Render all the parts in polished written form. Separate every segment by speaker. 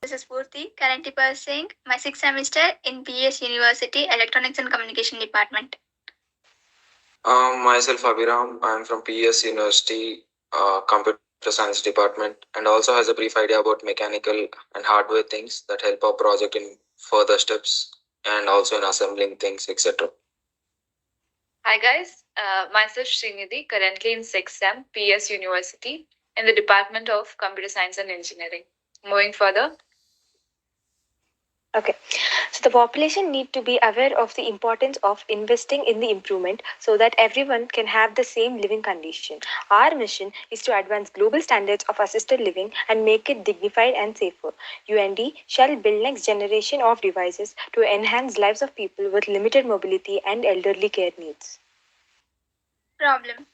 Speaker 1: This is Purti, currently pursuing my sixth semester in PS University Electronics and Communication Department.
Speaker 2: Myself Abhiram, I am from PS University Computer Science Department and also has a brief idea about mechanical and hardware things that help our project in further steps and also in assembling things, etc.
Speaker 3: Hi guys, myself Srinidhi, currently in 6th SEM, PS University, in the Department of Computer Science and Engineering. Moving further.
Speaker 4: Okay, so the population need to be aware of the importance of investing in the improvement so that everyone can have the same living condition. Our mission is to advance global standards of assisted living and make it dignified and safer. UND shall build next generation of devices to enhance lives of people with limited mobility and elderly care needs.
Speaker 1: Problem.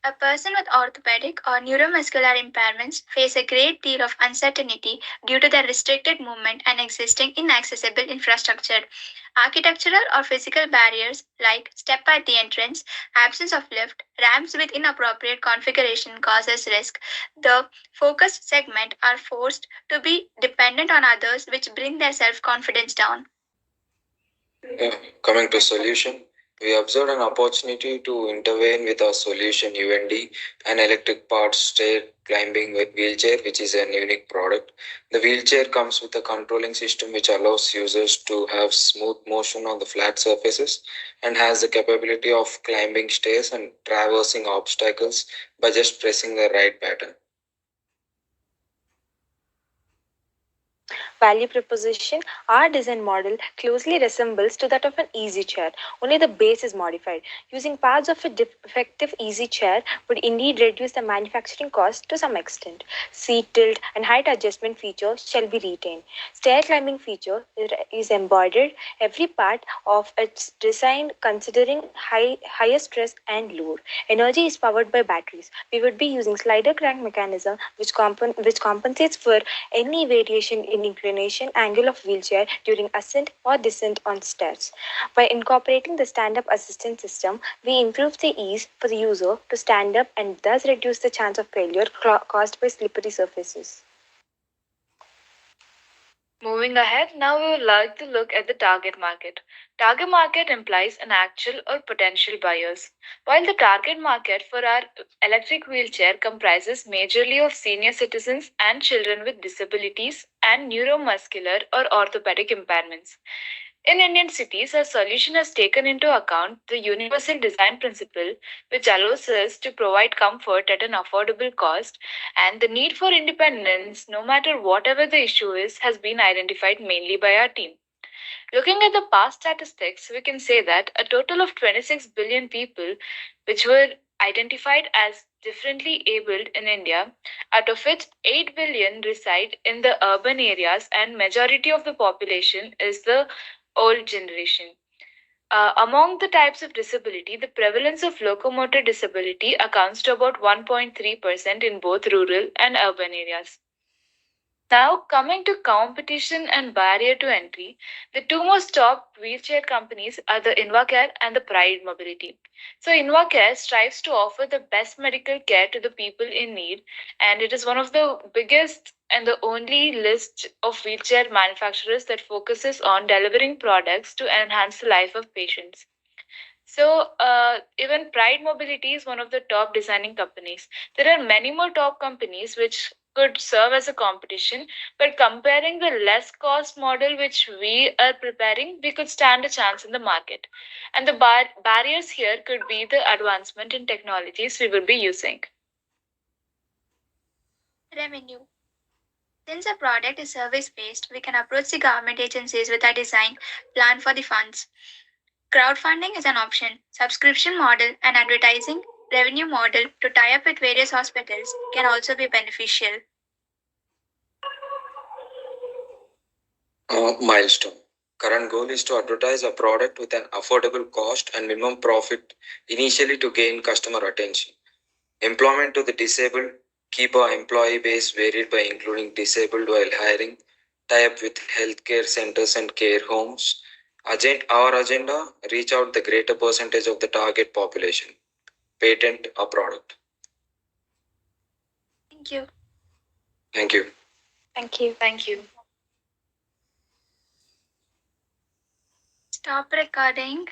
Speaker 1: A person with orthopedic or neuromuscular impairments face a great deal of uncertainty due to their restricted movement and existing inaccessible infrastructure. Architectural or physical barriers like step at the entrance, absence of lift, ramps with inappropriate configuration causes risk. The focused segment are forced to be dependent on others, which bring their self-confidence down.
Speaker 2: Coming to solution, we observed an opportunity to intervene with our solution UND, an electric powered stair climbing wheelchair, which is an unique product. The wheelchair comes with a controlling system which allows users to have smooth motion on the flat surfaces and has the capability of climbing stairs and traversing obstacles by just pressing the right button.
Speaker 4: Value proposition, our design model closely resembles to that of an easy chair, only the base is modified. Using parts of a defective easy chair would indeed reduce the manufacturing cost to some extent. Seat tilt and height adjustment features shall be retained. Stair climbing feature is embodied every part of its design considering higher stress and load. Energy is powered by batteries. We would be using slider crank mechanism which compensates for any variation in inclination angle of wheelchair during ascent or descent on stairs. By incorporating the stand-up assistance system, we improve the ease for the user to stand up and thus reduce the chance of failure caused by slippery surfaces.
Speaker 3: Moving ahead, now we would like to look at the target market. Target market implies an actual or potential buyers. While the target market for our electric wheelchair comprises majorly of senior citizens and children with disabilities and neuromuscular or orthopedic impairments. In Indian cities, our solution has taken into account the universal design principle, which allows us to provide comfort at an affordable cost, and the need for independence, no matter whatever the issue is, has been identified mainly by our team. Looking at the past statistics, we can say that a total of 26 billion people, which were identified as differently abled in India, out of which 8 billion reside in the urban areas and majority of the population is the old generation. Among the types of disability, the prevalence of locomotor disability accounts to about 1.3% in both rural and urban areas. Now, coming to competition and barrier to entry, the two most top wheelchair companies are the InvaCare and the Pride Mobility. So, InvaCare strives to offer the best medical care to the people in need, and it is one of the biggest and the only list of wheelchair manufacturers that focuses on delivering products to enhance the life of patients. So, even Pride Mobility is one of the top designing companies. There are many more top companies which could serve as a competition, but comparing the less cost model which we are preparing, we could stand a chance in the market. And the barriers here could be the advancement in technologies we will be using.
Speaker 1: Revenue. Since a product is service based, we can approach the government agencies with a design plan for the funds. Crowdfunding is an option. Subscription model and advertising revenue model to tie up with various hospitals can also be beneficial.
Speaker 2: Milestone. Current goal is to advertise a product with an affordable cost and minimum profit initially to gain customer attention. Employment to the disabled, keep our employee base varied by including disabled while hiring, tie up with healthcare centers and care homes. Our agenda, reach out the greater percentage of the target population. Patent our product.
Speaker 1: Thank you.
Speaker 2: Thank you.
Speaker 4: Thank you.
Speaker 3: Thank you.
Speaker 1: Stop recording.